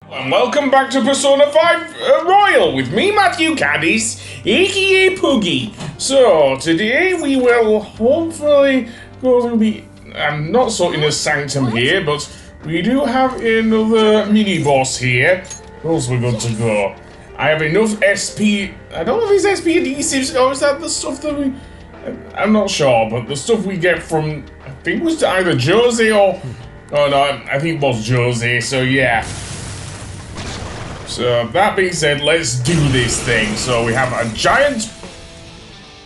And welcome back to Persona 5 Royal with me, Matthew Caddis, aka Poogie. So, today we will hopefully go through the... I'm not so in a sanctum here, but we do have another mini-boss here. Also, we're good to go. I have enough SP... I don't know if it's SP adhesives, or is that the stuff that we... I'm not sure, but the stuff we get from... I think it was either Josie or... Oh no, I think it was Josie, so yeah. So, that being said, let's do this thing. So, we have a giant...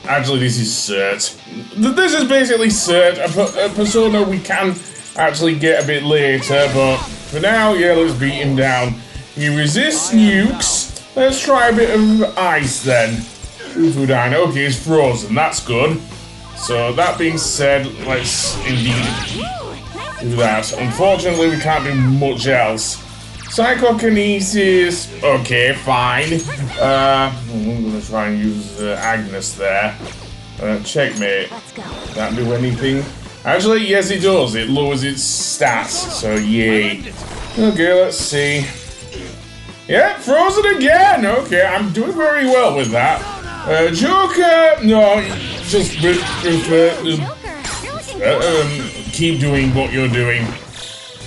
Actually, this is Cert. This is basically Cert, a persona we can actually get a bit later, but for now, yeah, let's beat him down. He resists nukes. Let's try a bit of ice then. Ufudine, okay, it's frozen, that's good. So, that being said, let's indeed do that. Unfortunately, we can't do much else. Psychokinesis, okay, fine. I'm gonna try and use Agnes there. Checkmate. Let's go. Can't do anything. Actually, yes, it does. It lowers its stats, so yay. Okay, let's see. Yeah, frozen again. Okay, I'm doing very well with that. Joker, no, just keep doing what you're doing.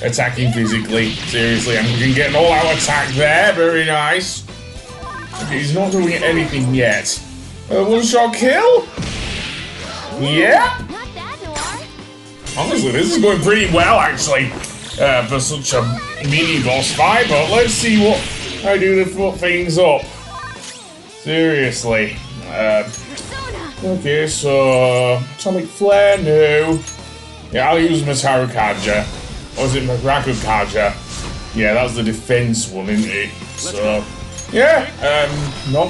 Attacking physically. Seriously, I'm gonna get an all-out attack there. Very nice. Okay, he's not doing anything yet. One-shot kill? Yeah? Honestly, this is going pretty well, actually, for such a mini-boss fight, but let's see what I do to put things up. Seriously. Okay, so... Atomic Flare, no. Yeah, I'll use Maruki. Or is it Maruki? Yeah, that was the defense one, isn't it? So, yeah, not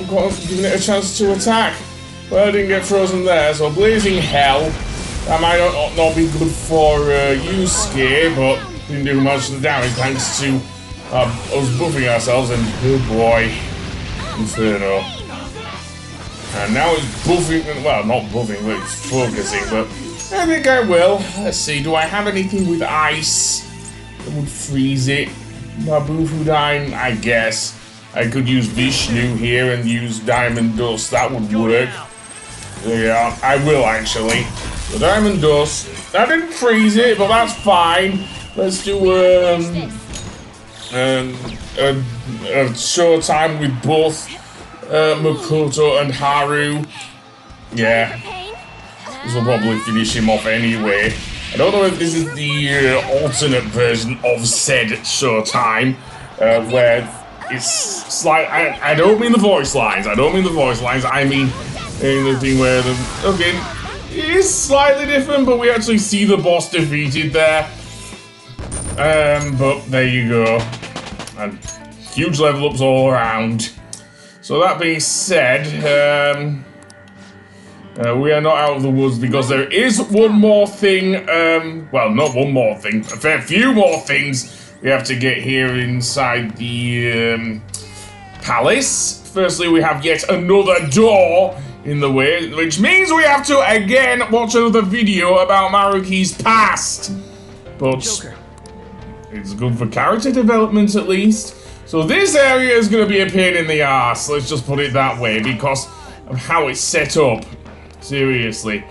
giving it a chance to attack. Well, I didn't get frozen there, so Blazing Hell. That might not be good for Yusuke, but didn't do much of the damage thanks to us buffing ourselves, and oh boy, Inferno. And now it's buffing, well, not buffing, but it's focusing, but I think I will. Let's see, do I have anything with ice that would freeze it? Mabufudine, I guess. I could use Vishnu here and use Diamond Dust, that would work. Yeah, I will actually. The Diamond Dust, that didn't freeze it, but that's fine. Let's do a show time with both Makoto and Haru. Yeah. This will probably finish him off anyway. I don't know if this is the alternate version of said showtime, where it's like, I don't mean the voice lines, I mean the thing where okay, it is slightly different, but we actually see the boss defeated there. But there you go. And huge level ups all around. So that being said, we are not out of the woods because there is one more thing, well, not one more thing, a fair few more things we have to get here inside the palace. Firstly, we have yet another door in the way, which means we have to again watch another video about Maruki's past. But it's good for character development at least. So this area is going to be a pain in the ass, let's just put it that way, because of how it's set up. Seriously.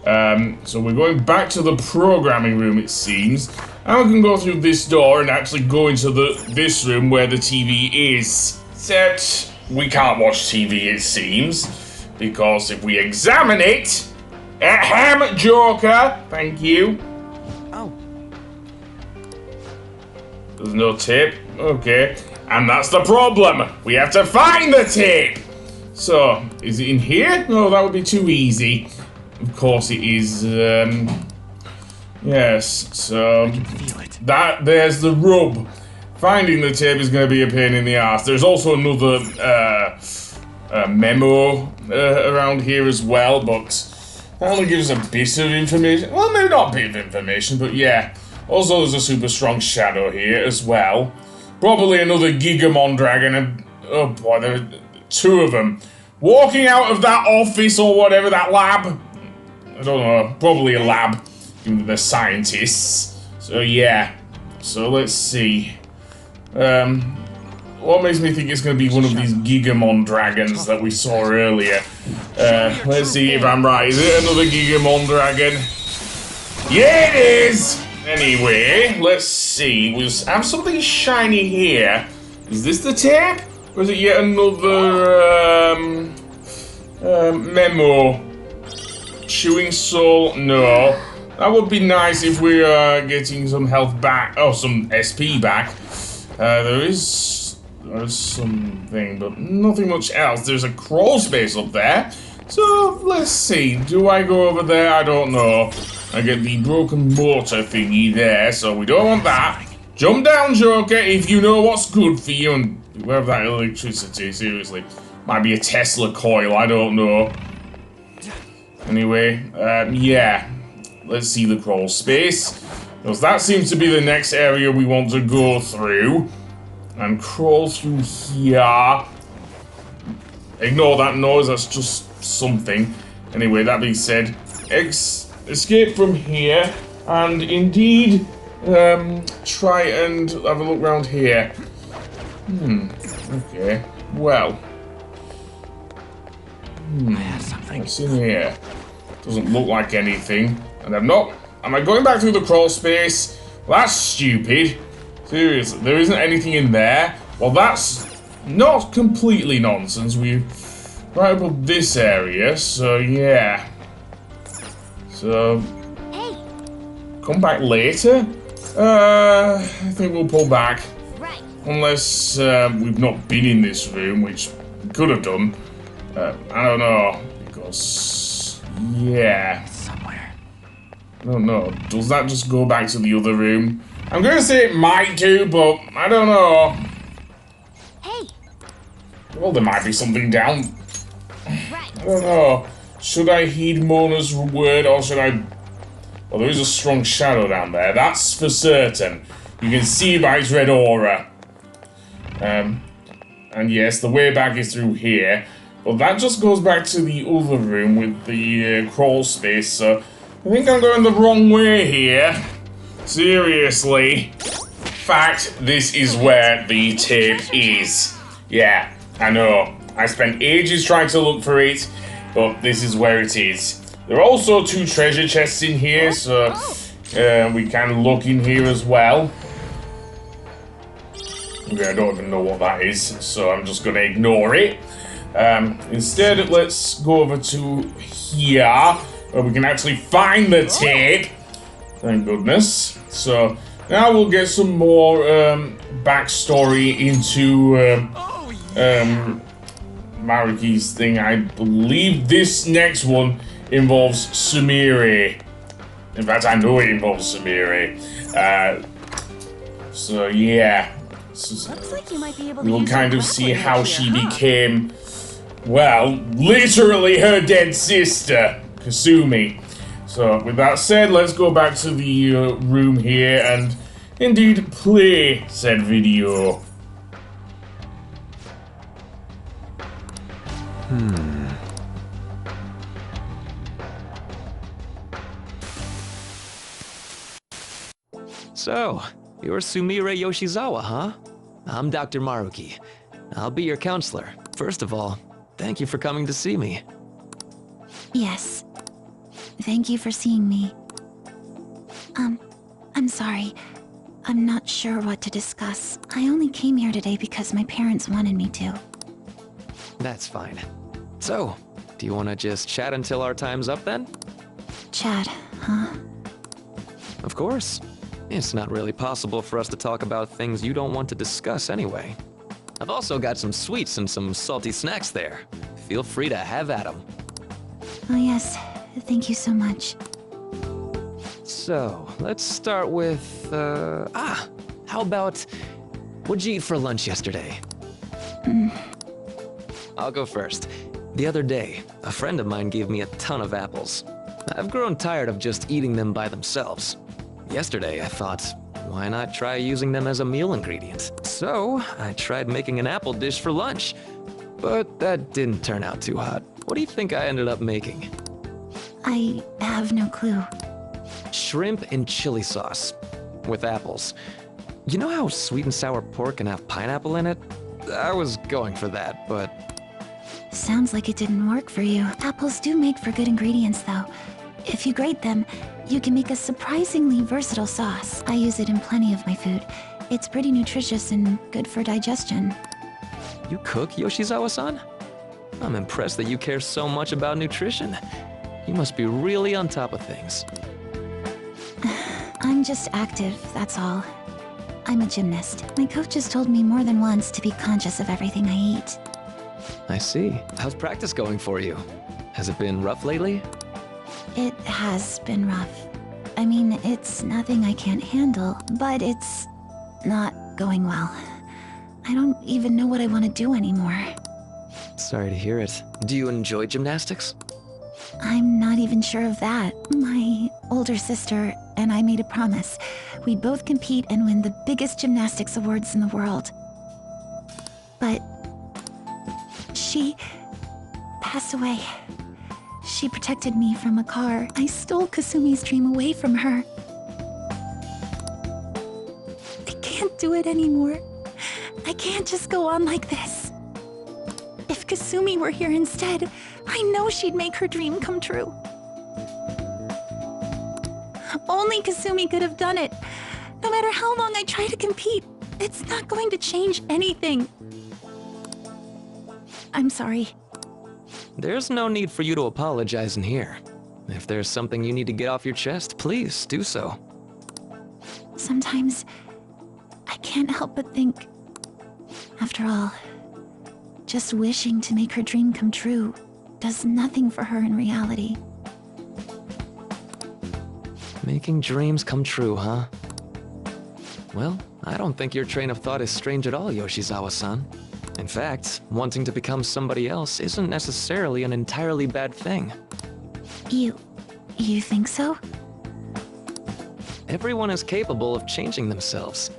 So we're going back to the programming room, it seems. And we can go through this door and actually go into this room where the TV is. Except we can't watch TV, it seems. Because if we examine it... Ahem, Joker! Thank you. Oh. There's no tape. Okay. And that's the problem. We have to find the tape. So, is it in here? No, that would be too easy. Of course it is, yes, so... There's the rub. Finding the tape is going to be a pain in the ass. There's also another, memo, around here as well, but... That only gives a bit of information. Well, maybe not a bit of information, but yeah. Also, there's a super strong shadow here as well. Probably another Gigamon dragon, and... Oh boy, there are two of them. Walking out of that office or whatever, that lab. I don't know, probably a lab. They're scientists. So yeah. So let's see. what makes me think it's going to be one of these Gigamon dragons that we saw earlier? Let's see if I'm right. Is it another Gigamon dragon? Yeah, it is! Anyway, let's see. We have something shiny here. Is this the tape? Or is it yet another memo? Chewing soul? No. That would be nice if we are getting some health back. Oh, some SP back. There's something, but nothing much else. There's a crawl space up there. So, let's see. Do I go over there? I don't know. I get the broken mortar thingy there, so we don't want that. Jump down, Joker, if you know what's good for you. And beware of that electricity, seriously. Might be a Tesla coil, I don't know. Anyway, yeah. Let's see the crawl space. Because that seems to be the next area we want to go through. And crawl through here. Ignore that noise, that's just something. Anyway, that being said, escape from here. And indeed, try and have a look around here. Okay. Well. What's in here? Doesn't look like anything. And I'm not. Am I going back through the crawl space? Well, that's stupid. Seriously, there isn't anything in there. Well, that's not completely nonsense. We're right above this area, so yeah. So, come back later? I think we'll pull back. Unless we've not been in this room, which we could have done. I don't know. Because, yeah. I don't know. Does that just go back to the other room? I'm going to say it might do, but I don't know. Hey. Well, there might be something down. I don't know. Should I heed Mona's word or should I... Well, there is a strong shadow down there. That's for certain. You can see by its red aura. And yes, the way back is through here. But that just goes back to the other room with the crawl space, so... I think I'm going the wrong way here. Seriously. Fact, this is where the tape is. Yeah, I know. I spent ages trying to look for it, but this is where it is. There are also 2 treasure chests in here, so we can look in here as well. Okay, I don't even know what that is, so I'm just going to ignore it. Instead, let's go over to here. Where we can actually find the tape. Thank goodness. So now we'll get some more backstory into Maruki's thing. I believe this next one involves Sumire. In fact, I know it involves Sumire. So yeah. Looks like you might be able to we'll use kind your of see grappling how hook she here, huh? became, well, literally her dead sister. Kasumi. So, with that said, let's go back to the room here and indeed play said video. So, you're Sumire Yoshizawa, huh? I'm Dr. Maruki. I'll be your counselor. First of all, thank you for coming to see me. Yes. Thank you for seeing me. I'm sorry. I'm not sure what to discuss. I only came here today because my parents wanted me to. That's fine. So, do you want to just chat until our time's up then? Chat, huh? Of course. It's not really possible for us to talk about things you don't want to discuss anyway. I've also got some sweets and some salty snacks there. Feel free to have at them. Oh yes, thank you so much. So, let's start with, how about, what'd you eat for lunch yesterday? I'll go first. The other day, a friend of mine gave me a ton of apples. I've grown tired of just eating them by themselves. Yesterday, I thought, why not try using them as a meal ingredient? So, I tried making an apple dish for lunch. But that didn't turn out too hot. What do you think I ended up making? I have no clue. Shrimp and chili sauce. With apples. You know how sweet and sour pork can have pineapple in it? I was going for that, but... Sounds like it didn't work for you. Apples do make for good ingredients, though. If you grate them, you can make a surprisingly versatile sauce. I use it in plenty of my food. It's pretty nutritious and good for digestion. You cook, Yoshizawa-san? I'm impressed that you care so much about nutrition. You must be really on top of things. I'm just active, that's all. I'm a gymnast. My coach has told me more than once to be conscious of everything I eat. I see. How's practice going for you? Has it been rough lately? It has been rough. I mean, it's nothing I can't handle, but it's not going well. I don't even know what I want to do anymore. Sorry to hear it. Do you enjoy gymnastics? I'm not even sure of that. My older sister and I made a promise. We'd both compete and win the biggest gymnastics awards in the world. But she passed away. She protected me from a car. I stole Kasumi's dream away from her. I can't do it anymore. I can't just go on like this. If Kasumi were here instead, I know she'd make her dream come true. Only Kasumi could have done it. No matter how long I try to compete, it's not going to change anything. I'm sorry. There's no need for you to apologize in here. If there's something you need to get off your chest, please do so. Sometimes I can't help but think, after all, just wishing to make her dream come true does nothing for her in reality. Making dreams come true, huh? Well, I don't think your train of thought is strange at all, Yoshizawa-san. In fact, wanting to become somebody else isn't necessarily an entirely bad thing. You think so? Everyone is capable of changing themselves.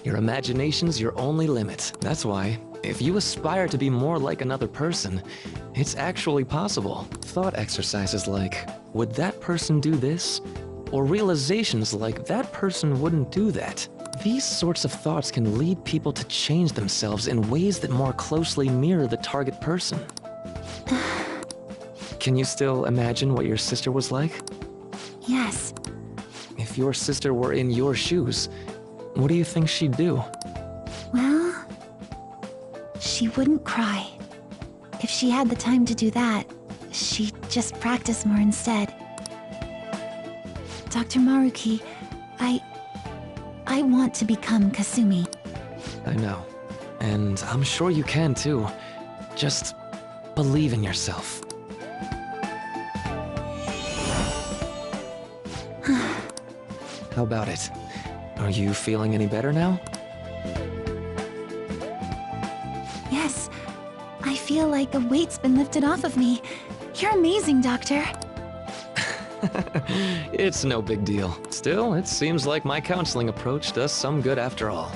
Your imagination's your only limit. That's why, if you aspire to be more like another person, it's actually possible. Thought exercises like, would that person do this? Or realizations like, that person wouldn't do that. These sorts of thoughts can lead people to change themselves in ways that more closely mirror the target person. Can you still imagine what your sister was like? Yes. If your sister were in your shoes, what do you think she'd do? Well, she wouldn't cry. If she had the time to do that, she'd just practice more instead. Dr. Maruki, I want to become Kasumi. I know. And I'm sure you can too. Just believe in yourself. How about it? Are you feeling any better now? Yes. I feel like a weight's been lifted off of me. You're amazing, Doctor. It's no big deal. Still, it seems like my counseling approach does some good after all.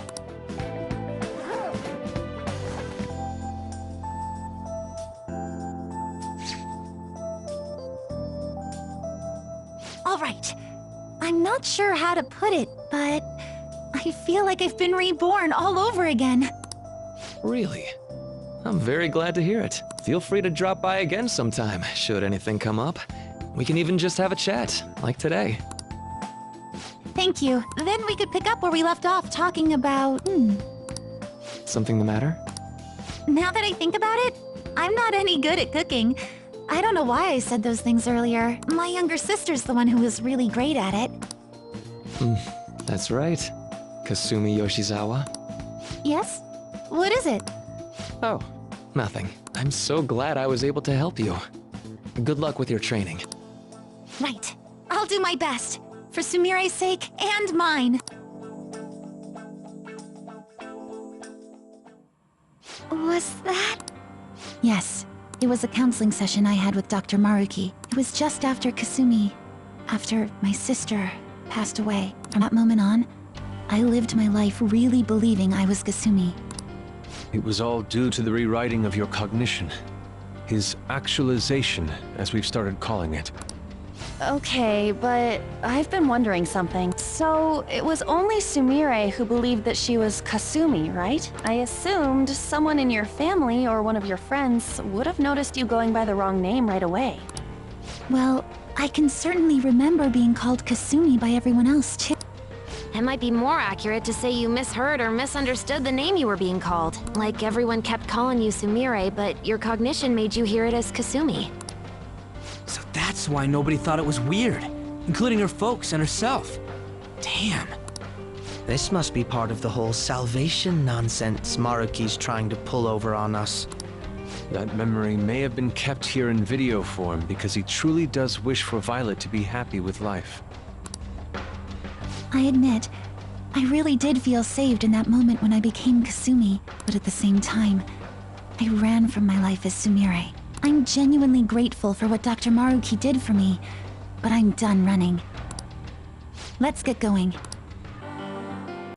All right. I'm not sure how to put it, but I feel like I've been reborn all over again. Really? I'm very glad to hear it. Feel free to drop by again sometime, should anything come up. We can even just have a chat, like today. Thank you. Then we could pick up where we left off talking about... Something the matter? Now that I think about it, I'm not any good at cooking. I don't know why I said those things earlier. My younger sister's the one who is really great at it. That's right. Kasumi Yoshizawa. Yes? What is it? Oh, nothing. I'm so glad I was able to help you. Good luck with your training. Right. I'll do my best. For Sumire's sake and mine. Was that? Yes. It was a counseling session I had with Dr. Maruki. It was just after Kasumi, after my sister passed away. From that moment on, I lived my life really believing I was Kasumi. It was all due to the rewriting of your cognition. His actualization, as we've started calling it. Okay, but I've been wondering something. So, it was only Sumire who believed that she was Kasumi, right? I assumed someone in your family or one of your friends would have noticed you going by the wrong name right away. Well, I can certainly remember being called Kasumi by everyone else, too. It might be more accurate to say you misheard or misunderstood the name you were being called. Like everyone kept calling you Sumire, but your cognition made you hear it as Kasumi. So that's why nobody thought it was weird, including her folks and herself. Damn. This must be part of the whole salvation nonsense Maruki's trying to pull over on us. That memory may have been kept here in video form because he truly does wish for Violet to be happy with life. I admit, I really did feel saved in that moment when I became Kasumi, but at the same time, I ran from my life as Sumire. I'm genuinely grateful for what Dr. Maruki did for me, but I'm done running. Let's get going.